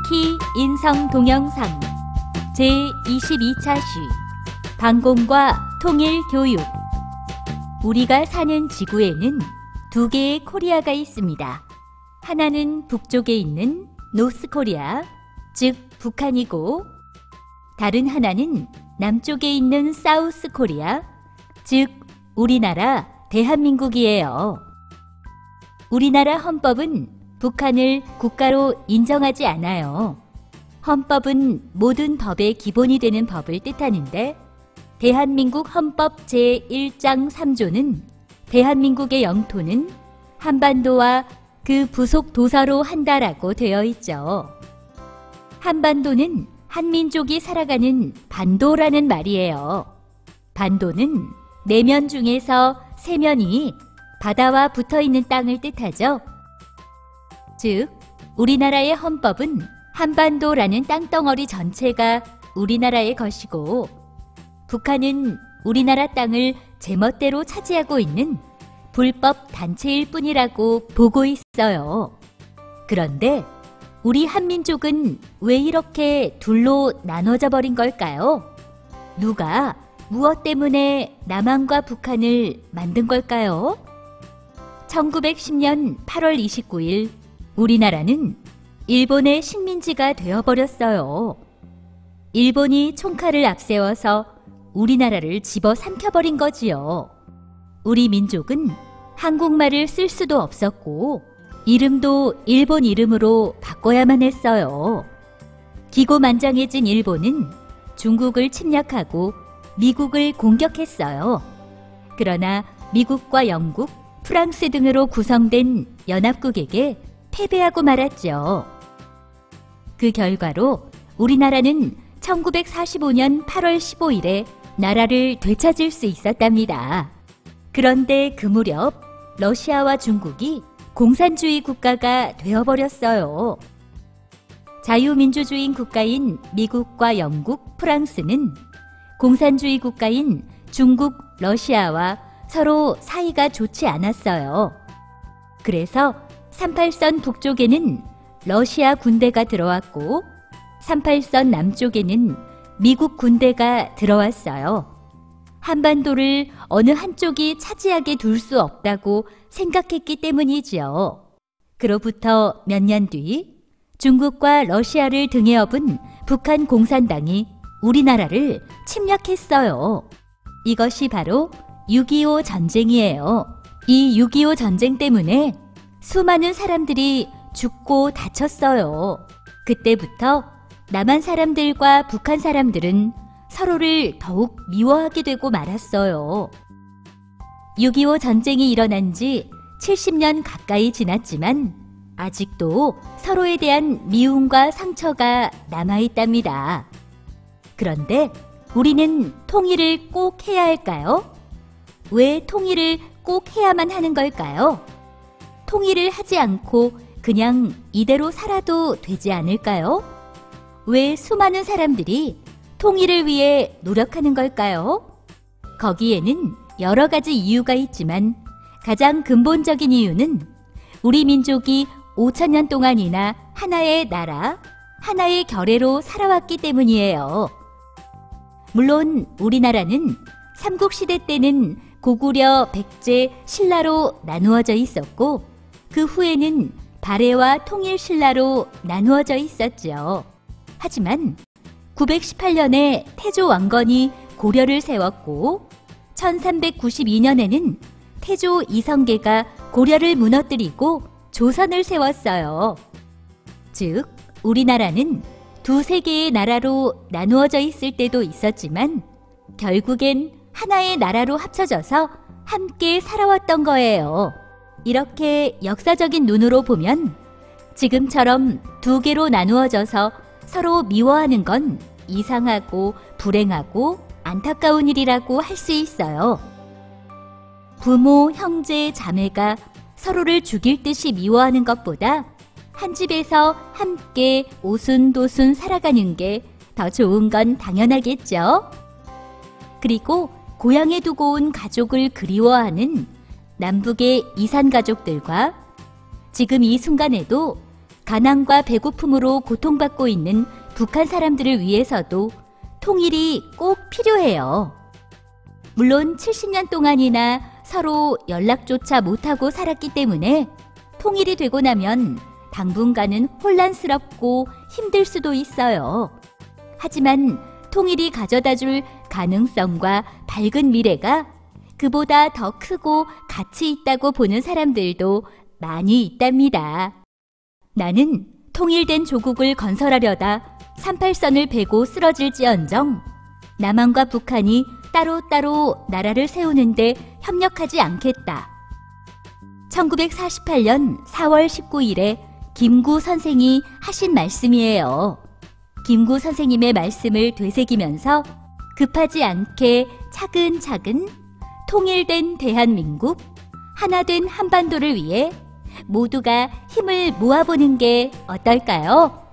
터키 인성 동영상 제22차 시 방공과 통일 교육. 우리가 사는 지구에는 두 개의 코리아가 있습니다. 하나는 북쪽에 있는 노스코리아, 즉 북한이고, 다른 하나는 남쪽에 있는 사우스코리아, 즉 우리나라 대한민국이에요. 우리나라 헌법은 북한을 국가로 인정하지 않아요. 헌법은 모든 법의 기본이 되는 법을 뜻하는데, 대한민국 헌법 제1장 3조는 대한민국의 영토는 한반도와 그 부속 도서로 한다라고 되어 있죠. 한반도는 한민족이 살아가는 반도라는 말이에요. 반도는 네면 중에서 세면이 바다와 붙어있는 땅을 뜻하죠. 즉, 우리나라의 헌법은 한반도라는 땅덩어리 전체가 우리나라의 것이고, 북한은 우리나라 땅을 제멋대로 차지하고 있는 불법 단체일 뿐이라고 보고 있어요. 그런데 우리 한민족은 왜 이렇게 둘로 나눠져 버린 걸까요? 누가 무엇 때문에 남한과 북한을 만든 걸까요? 1910년 8월 29일 우리나라는 일본의 식민지가 되어버렸어요. 일본이 총칼을 앞세워서 우리나라를 집어삼켜버린 거지요. 우리 민족은 한국말을 쓸 수도 없었고 이름도 일본 이름으로 바꿔야만 했어요. 기고만장해진 일본은 중국을 침략하고 미국을 공격했어요. 그러나 미국과 영국, 프랑스 등으로 구성된 연합국에게 패배하고 말았죠. 그 결과로 우리나라는 1945년 8월 15일에 나라를 되찾을 수 있었답니다. 그런데 그 무렵 러시아와 중국이 공산주의 국가가 되어버렸어요. 자유민주주의 국가인 미국과 영국, 프랑스는 공산주의 국가인 중국, 러시아와 서로 사이가 좋지 않았어요. 그래서 38선 북쪽에는 러시아 군대가 들어왔고 38선 남쪽에는 미국 군대가 들어왔어요. 한반도를 어느 한쪽이 차지하게 둘 수 없다고 생각했기 때문이지요. 그로부터 몇 년 뒤 중국과 러시아를 등에 업은 북한 공산당이 우리나라를 침략했어요. 이것이 바로 6.25 전쟁이에요. 이 6.25 전쟁 때문에 수많은 사람들이 죽고 다쳤어요. 그때부터 남한 사람들과 북한 사람들은 서로를 더욱 미워하게 되고 말았어요. 6.25 전쟁이 일어난 지 70년 가까이 지났지만 아직도 서로에 대한 미움과 상처가 남아있답니다. 그런데 우리는 통일을 꼭 해야 할까요? 왜 통일을 꼭 해야만 하는 걸까요? 통일을 하지 않고 그냥 이대로 살아도 되지 않을까요? 왜 수많은 사람들이 통일을 위해 노력하는 걸까요? 거기에는 여러 가지 이유가 있지만 가장 근본적인 이유는 우리 민족이 5,000년 동안이나 하나의 나라, 하나의 결의로 살아왔기 때문이에요. 물론 우리나라는 삼국시대 때는 고구려, 백제, 신라로 나누어져 있었고 그 후에는 발해와 통일신라로 나누어져 있었죠. 하지만 918년에 태조 왕건이 고려를 세웠고 1392년에는 태조 이성계가 고려를 무너뜨리고 조선을 세웠어요. 즉, 우리나라는 두세 개의 나라로 나누어져 있을 때도 있었지만 결국엔 하나의 나라로 합쳐져서 함께 살아왔던 거예요. 이렇게 역사적인 눈으로 보면 지금처럼 두 개로 나누어져서 서로 미워하는 건 이상하고 불행하고 안타까운 일이라고 할 수 있어요. 부모, 형제, 자매가 서로를 죽일 듯이 미워하는 것보다 한 집에서 함께 오순도순 살아가는 게 더 좋은 건 당연하겠죠. 그리고 고향에 두고 온 가족을 그리워하는 남북의 이산 가족들과 지금 이 순간에도 가난과 배고픔으로 고통받고 있는 북한 사람들을 위해서도 통일이 꼭 필요해요. 물론 70년 동안이나 서로 연락조차 못하고 살았기 때문에 통일이 되고 나면 당분간은 혼란스럽고 힘들 수도 있어요. 하지만 통일이 가져다줄 가능성과 밝은 미래가 그보다 더 크고 가치 있다고 보는 사람들도 많이 있답니다. 나는 통일된 조국을 건설하려다 38선을 베고 쓰러질지언정 남한과 북한이 따로따로 나라를 세우는데 협력하지 않겠다. 1948년 4월 19일에 김구 선생이 하신 말씀이에요. 김구 선생님의 말씀을 되새기면서 급하지 않게 차근차근 통일된 대한민국, 하나된 한반도를 위해 모두가 힘을 모아보는 게 어떨까요?